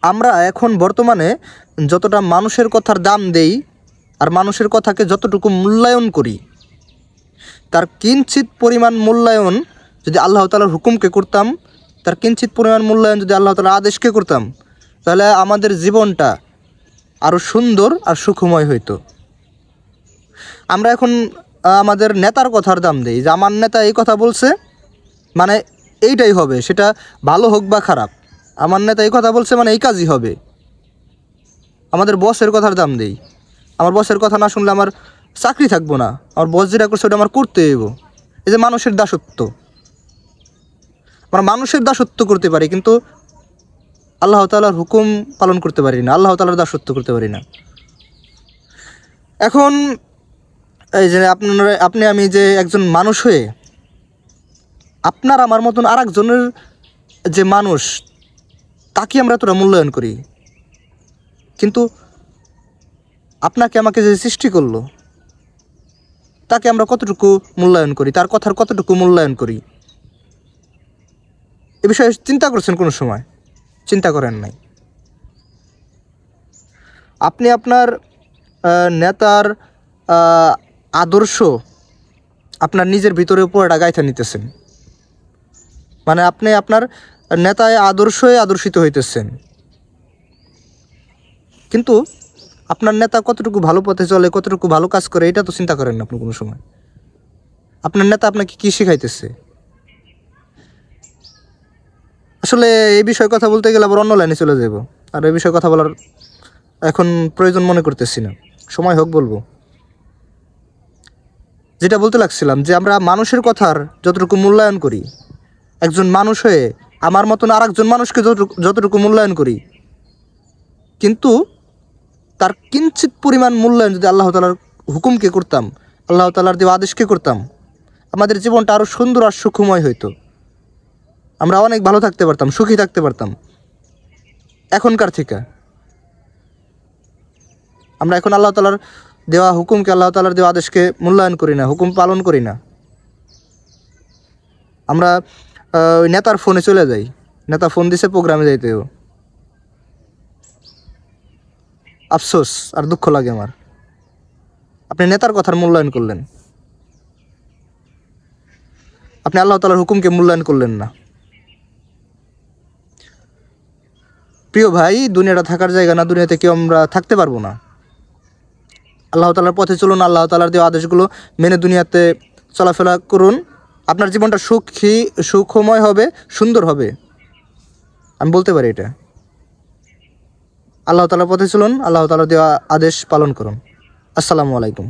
আমরা এখন বর্তমানে যতটা মানুষের কথার দাম দেই আর মানুষের কথাকে যতটুকু মূল্যায়ন করি, তার কিঞ্চিত পরিমাণ মূল্যায়ন যদি আল্লাহ তাআলার হুকুমকে করতাম, তার কিঞ্চিত পরিমাণ মূল্যায়ন যদি আল্লাহ তাআলার আদেশকে করতাম, তাহলে আমাদের জীবনটা আরও সুন্দর আর সুখময় হইতো। আমরা এখন আমাদের নেতার কথার দাম দেই, যে আমার নেতা এই কথা বলছে মানে এইটাই হবে, সেটা ভালো হোক বা খারাপ, আমার নেতা এই কথা বলছে মানে এই কাজই হবে। আমাদের বসের কথার দাম দেই, আমার বসের কথা না শুনলে আমার চাকরি থাকবো না, আমার বস যেটা করছে ওটা আমার করতে হইব। এই যে মানুষের দাসত্ব, আমরা মানুষের দাসত্ব করতে পারি কিন্তু আল্লাহ তাআলার হুকুম পালন করতে পারি না, আল্লাহ তাআলার দাসত্ব করতে পারি না। এখন এই যে আপনি আমি যে একজন মানুষ হয়ে আপনার আমার মতন আর একজনের যে মানুষ, তাকে আমরা তোরা মূল্যায়ন করি, কিন্তু আপনাকে আমাকে যে সৃষ্টি করলো তাকে আমরা কতটুকু মূল্যায়ন করি, তার কথার কতটুকু মূল্যায়ন করি? এ বিষয়ে চিন্তা করছেন কোনো সময়? চিন্তা করেন নাই। আপনি আপনার নেতার আদর্শ আপনার নিজের ভিতরে পুরোটা গাইথা নিতেছেন, মানে আপনি আপনার নেতায় আদর্শই আদর্শিত হইতেছেন, কিন্তু আপনার নেতা কতটুকু ভালো পথে চলে, কতটুকু ভালো কাজ করে, এটা তো চিন্তা করেন না আপনি কোনো সময়। আপনার নেতা আপনাকে কী শিখাইতেছে? আসলে এই বিষয়ে কথা বলতে গেলে আবার অন্য লাইনে চলে যাব, আর এই বিষয়ে কথা বলার এখন প্রয়োজন মনে করতেছি না, সময় হোক বলবো। যেটা বলতে লাগছিলাম, যে আমরা মানুষের কথার যতটুকু মূল্যায়ন করি, একজন মানুষ হয়ে আমার মতন আর একজন মানুষকে যতটুকু মূল্যায়ন করি, কিন্তু তার কিঞ্চিত পরিমাণ মূল্যায়ন যদি আল্লাহ তাআলার হুকুমকে করতাম, আল্লাহ তাআলার দেওয়া আদেশকে করতাম, আমাদের জীবনটা আরও সুন্দর আর সুখময় হইতো। আমরা অনেক ভালো থাকতে পারতাম, সুখী থাকতে পারতাম। এখনকার থেকে আমরা এখন আল্লাহ তাআলার দেওয়া হুকুমকে, আল্লাহ তাআলার দেওয়া আদেশকে মূল্যায়ন করি না, হুকুম পালন করি না। আমরা ওই নেতার ফোনে চলে যাই, নেতা ফোন দিছে প্রোগ্রামে যাইতেও, আফসোস আর দুঃখ লাগে আমার। আপনি নেতার কথার মূল্যায়ন করলেন, আপনি আল্লাহ তাআলার হুকুমকে মূল্যায়ন করলেন না। প্রিয় ভাই, দুনিয়াটা থাকার জায়গা না, দুনিয়াতে কেউ আমরা থাকতে পারবো না। আল্লাহ তাআলার পথে চলুন, আল্লাহ তাআলার দেওয়া আদেশগুলো মেনে দুনিয়াতে চলাফেরা করুন, আপনার জীবনটা সুখময় হবে, সুন্দর হবে, আমি বলতে পারি এটা। আল্লাহ তাআলার পথে চলুন, আল্লাহ তাআলার দেওয়া আদেশ পালন করুন। আসসালামু আলাইকুম।